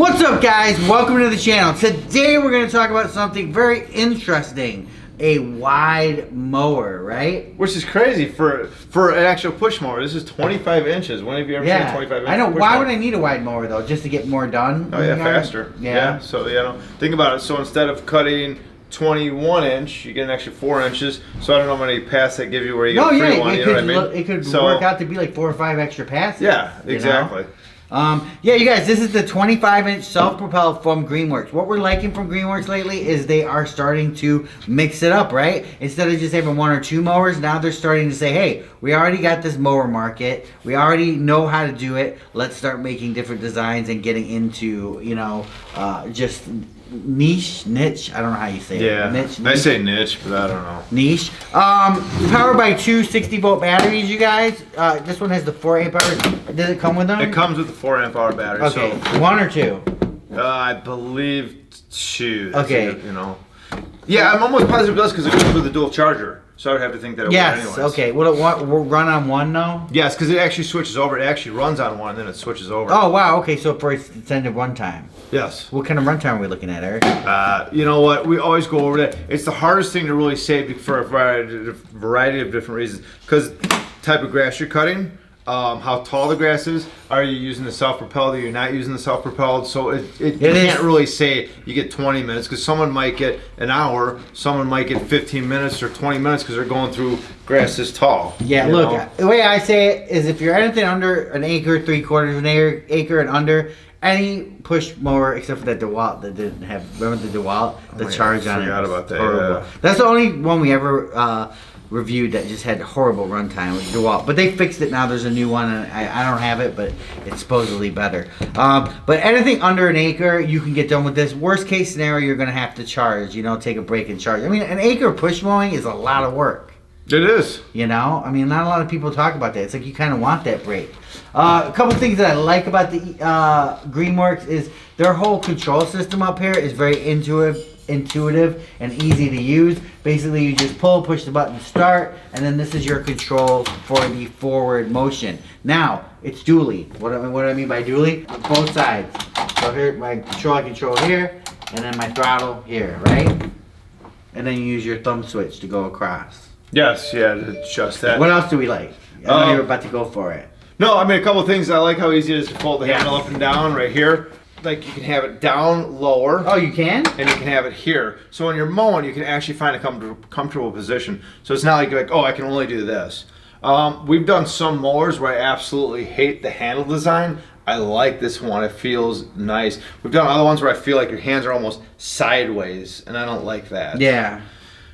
What's up, guys? Welcome to the channel. Today we're going to talk about something very interesting. A wide mower, right? Which is crazy for an actual push mower. This is 25 inches. When have you ever seen a 25 inch I know. Why mower? would I need a wide mower though? Just to get more done? Oh yeah, faster. Yeah. So think about it. So instead of cutting 21 inch, you get an extra 4 inches. So I don't know how many passes that give you where you get a free one. You know what I mean? It could work out to be like 4 or 5 extra passes. Yeah, exactly. Yeah, you guys, this is the 25-inch self-propelled from Greenworks. What we're liking from Greenworks lately is they are starting to mix it up, right? Instead of just having 1 or 2 mowers, now they're starting to say, hey, we already got this mower market. We already know how to do it. Let's start making different designs and getting into, just niche. I don't know how you say it. Yeah, niche. I say niche, but I don't know. Niche. Powered by 2 60-volt batteries, you guys. This one has the 4 amp hours. Does it come with them? It comes with the 4 amp hour battery. Okay, so, 1 or 2? I believe 2. Okay. Yeah, I'm almost positive it does because it comes with a dual charger. So I would have to think that it would anyways. Okay. Will it run on 1 though? Yes, because it actually switches over. It actually runs on 1, and then it switches over. Oh, wow. Okay, so for extended runtime. Yes. What kind of runtime are we looking at, Eric? You know what? We always go over that. It's the hardest thing to really say for a variety of different reasons. Because type of grass you're cutting, how tall the grass is, are you using the self-propelled, or you're not using the self-propelled? So you can't really say you get 20 minutes because someone might get an hour, someone might get 15 minutes or 20 minutes because they're going through grass this tall. Yeah, look, the way I say it is if you're anything under an acre, 3/4 of an acre and under, any push mower except for that DeWalt that didn't have, remember the DeWalt? The charge on it. I forgot about that, yeah. That's the only one we ever reviewed that just had horrible runtime with DeWalt, but they fixed it now. There's a new one, and I don't have it, but it's supposedly better. But anything under an acre, you can get done with this. Worst case scenario, you're gonna have to charge. Take a break and charge. I mean, an acre push mowing is a lot of work. It is. I mean, not a lot of people talk about that. It's like you kind of want that break. A couple things that I like about the Greenworks is their whole control system up here is very intuitive and easy to use. Basically, you just push the button to start, and then this is your control for the forward motion. Now, it's dually. What do I mean by dually? Both sides. So here, my I control here, and then my throttle here, right? And then you use your thumb switch to go across. Yes, yeah, just that. What else do we like? I know you're about to go for it. No, I mean, a couple things. I like how easy it is to fold the handle up and down right here. Like, you can have it down lower. Oh, you can? And you can have it here. So when you're mowing, you can actually find a comfortable position. So it's not like you're like, oh, I can only do this. We've done some mowers where I absolutely hate the handle design. I like this one. It feels nice. We've done other ones where I feel like your hands are almost sideways, and I don't like that. Yeah.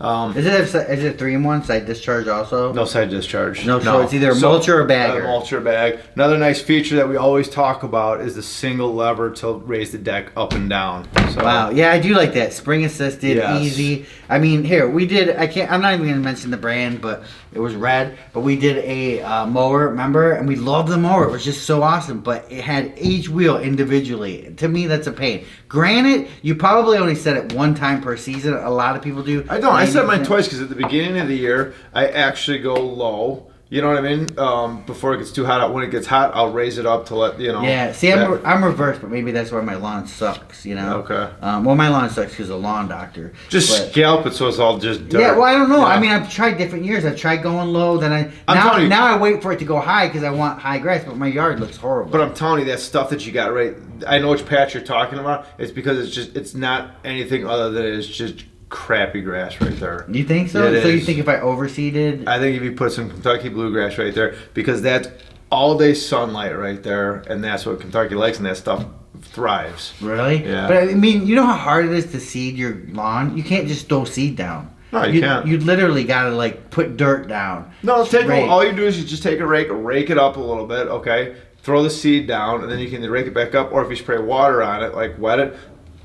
Is it a 3-in-1 side discharge also? No side discharge. No, so it's either a mulcher or bagger. Mulcher bag. Another nice feature that we always talk about is the single lever to raise the deck up and down. So, wow, yeah, I do like that. Spring assisted, easy. I mean, here we did. I'm not even gonna mention the brand, but it was red. But we did a mower, remember? And we loved the mower. It was just so awesome. But it had each wheel individually. To me, that's a pain. Granted, you probably only set it 1 time per season. A lot of people do. I don't. I set mine twice because at the beginning of the year, I actually go low. You know what I mean? Before it gets too hot. When it gets hot, I'll raise it up to let, Yeah, see, I'm reversed, but maybe that's why my lawn sucks, Okay. Well, my lawn sucks because of the lawn doctor. Just scalp it so it's all just dirt. Yeah, well, I don't know. I mean, I've tried different years. I've tried going low, then now I wait for it to go high because I want high grass, but my yard looks horrible. But I'm telling you, that stuff that you got right, I know which patch you're talking about. It's because it's not anything other than it's just crappy grass right there. You think so? So you think if I overseeded? I think if you put some Kentucky bluegrass right there, because that's all day sunlight right there, and that's what Kentucky likes, and that stuff thrives. Really? Yeah. But I mean, you know how hard it is to seed your lawn? You can't just throw seed down. No, you can't. You literally gotta put dirt down. No, all you do is you just take a rake it up a little bit, okay? Throw the seed down, and then you can rake it back up, or if you spray water on it, like wet it,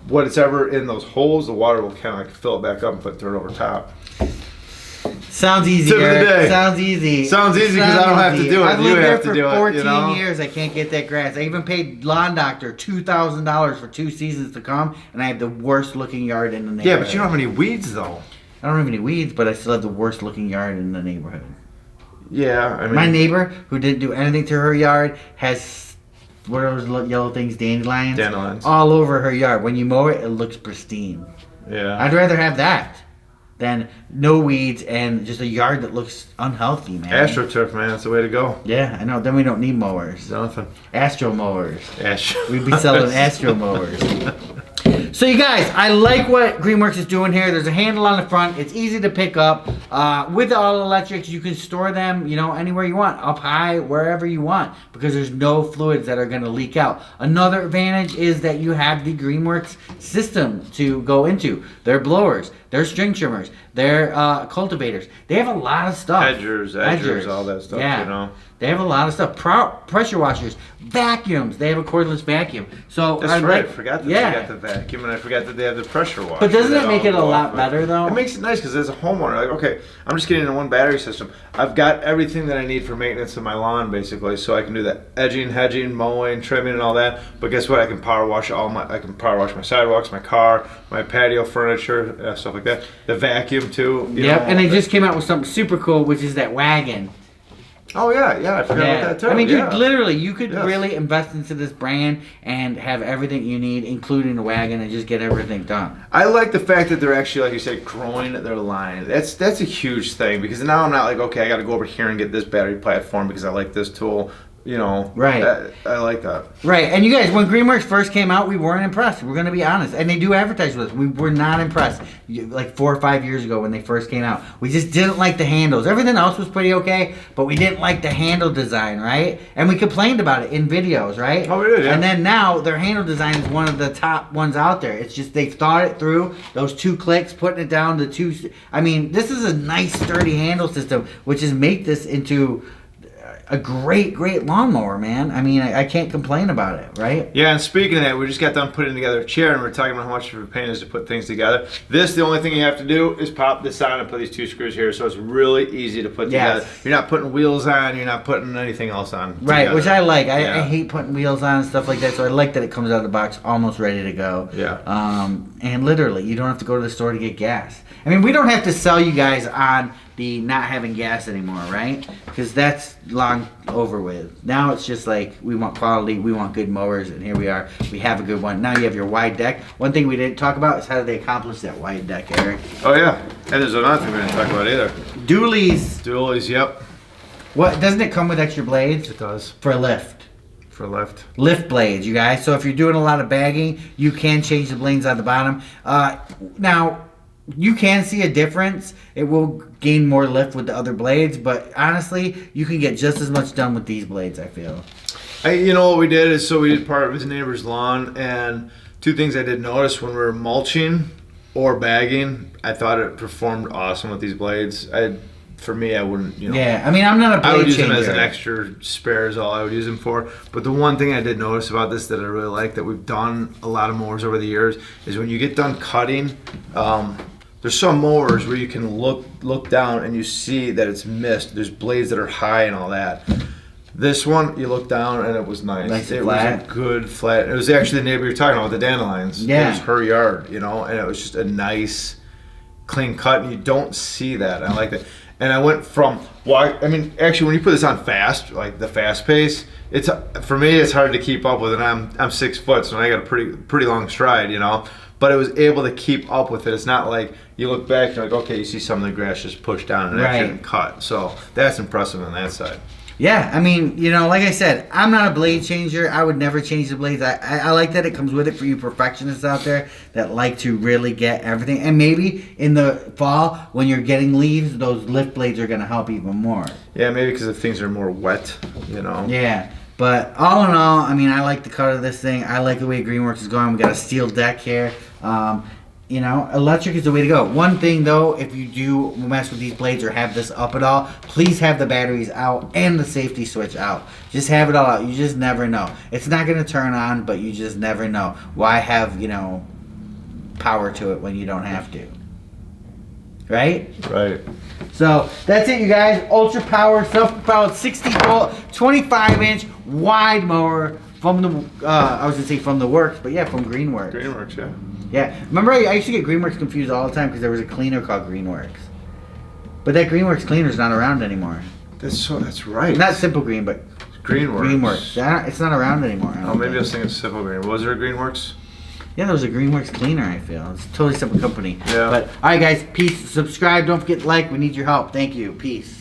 whatever in those holes, the water will kind of fill it back up and put dirt over top. Sounds easy, Tip of the day. Sounds easy. Sounds easy because I don't have to do it. I've lived there for 14 it, years. I can't get that grass. I even paid lawn doctor $2,000 for 2 seasons to come, and I have the worst looking yard in the neighborhood. Yeah, but you don't have any weeds though. I don't have any weeds, but I still have the worst looking yard in the neighborhood. Yeah, I mean, my neighbor, who didn't do anything to her yard, has what are those yellow things, dandelions? Dandelions. All over her yard. When you mow it, it looks pristine. Yeah. I'd rather have that than no weeds and just a yard that looks unhealthy, man. AstroTurf, man, that's the way to go. Yeah, I know. Then we don't need mowers. Nothing. Astro mowers. Astro. We'd be selling Astro mowers. So you guys, I like what Greenworks is doing here. There's a handle on the front. It's easy to pick up. With the all electrics, you can store them, anywhere you want, up high, wherever you want, because there's no fluids that are going to leak out. Another advantage is that you have the Greenworks system to go into. Their blowers, their string trimmers, their cultivators. They have a lot of stuff. Edgers, all that stuff, yeah. They have a lot of stuff. Pressure washers, vacuums. They have a cordless vacuum. So that's right. I forgot that they got the vacuum, and I forgot that they have the pressure washer. But doesn't it make it a lot better, though? It makes it nice because as a homeowner, like, okay, I'm just getting in one battery system. I've got everything that I need for maintenance of my lawn, basically, so I can do the edging, hedging, mowing, trimming, and all that. But guess what? I can power wash my sidewalks, my car, my patio furniture, stuff like that. The vacuum too. Yep, and they just came out with something super cool, which is that wagon. Oh yeah, I forgot about that too. I mean, dude, literally, you could really invest into this brand and have everything you need, including the wagon, and just get everything done. I like the fact that they're actually, like you said, growing their line. That's a huge thing, because now I'm not like, okay, I got to go over here and get this battery platform because I like this tool. Right. I like that. Right, and you guys, when Greenworks first came out, we weren't impressed. We're going to be honest. And they do advertise with us. We were not impressed. Like 4 or 5 years ago when they first came out. We just didn't like the handles. Everything else was pretty okay, but we didn't like the handle design, right? And we complained about it in videos, right? Oh, we did, yeah. And then now, their handle design is one of the top ones out there. It's just they've thought it through. Those 2 clicks, putting it down to 2... I mean, this is a nice, sturdy handle system, which is make this into a great lawnmower, man. I mean, I can't complain about it, right? Yeah, and speaking of that, we just got done putting together a chair, and we're talking about how much of a pain it is to put things together. The only thing you have to do is pop this on and put these 2 screws here, so it's really easy to put together. You're not putting wheels on, you're not putting anything else on. Right, together. which I like. I hate putting wheels on and stuff like that, so I like that it comes out of the box almost ready to go. Yeah. And literally, you don't have to go to the store to get gas. I mean, we don't have to sell you guys on the not having gas anymore, right? Because that's long over with. Now it's just like, we want quality, we want good mowers, and here we are. We have a good one. Now you have your wide deck. One thing we didn't talk about is how did they accomplish that wide deck, Eric? Oh yeah, and there's another thing we didn't talk about either. Dualies, yep. What, doesn't it come with extra blades? It does. For a lift. For lift. Lift blades, you guys. So if you're doing a lot of bagging, you can change the blades on the bottom. Now, you can see a difference. It will gain more lift with the other blades, but honestly, you can get just as much done with these blades, I feel. What we did is, we did part of his neighbor's lawn, and 2 things I did notice when we were mulching or bagging, I thought it performed awesome with these blades. For me, I wouldn't, Yeah, I mean, I'm not a blade changer. I would use them as an extra spare is all I would use them for. But the one thing I did notice about this that I really like, that we've done a lot of mowers over the years, is when you get done cutting, there's some mowers where you can look down and you see that it's missed. There's blades that are high and all that. This one, you look down and it was nice. It flat. was a good flat. It was actually the neighbor you're talking about with the dandelions. Yeah. It was her yard, and it was just a nice, clean cut, and you don't see that. I like that. And I went from, actually, when you put this on fast, like the fast pace, for me, it's hard to keep up with, and I'm 6 foot, so I got a pretty long stride, But I was able to keep up with it. It's not like you look back and you're like, okay, you see some of the grass just pushed down and actually didn't cut. So that's impressive on that side. Yeah, I mean, like I said, I'm not a blade changer. I would never change the blades. I like that it comes with it for you perfectionists out there that like to really get everything. And maybe in the fall, when you're getting leaves, those lift blades are going to help even more. Yeah, maybe because if things are more wet, Yeah. But all in all, I mean, I like the cut of this thing. I like the way Greenworks is going. We got a steel deck here. Electric is the way to go. One thing though, if you do mess with these blades or have this up at all, please have the batteries out and the safety switch out. Just have it all out. You just never know. It's not going to turn on, but you just never know. Why have, power to it when you don't have to? Right? Right. So that's it, you guys. Ultra power, self-propelled, 60-volt, 25-inch wide mower from the, I was going to say from the works, but yeah, from Greenworks. Greenworks, yeah. Yeah. Remember, I used to get Greenworks confused all the time because there was a cleaner called Greenworks. But that Greenworks cleaner's not around anymore. That's right. Not Simple Green, but Greenworks. It's not around anymore. Oh, maybe I was thinking Civil Green. Was there a Greenworks? Yeah, there was a Greenworks cleaner, I feel. It's a totally separate company. Yeah. But, alright guys, peace. Subscribe. Don't forget to like. We need your help. Thank you. Peace.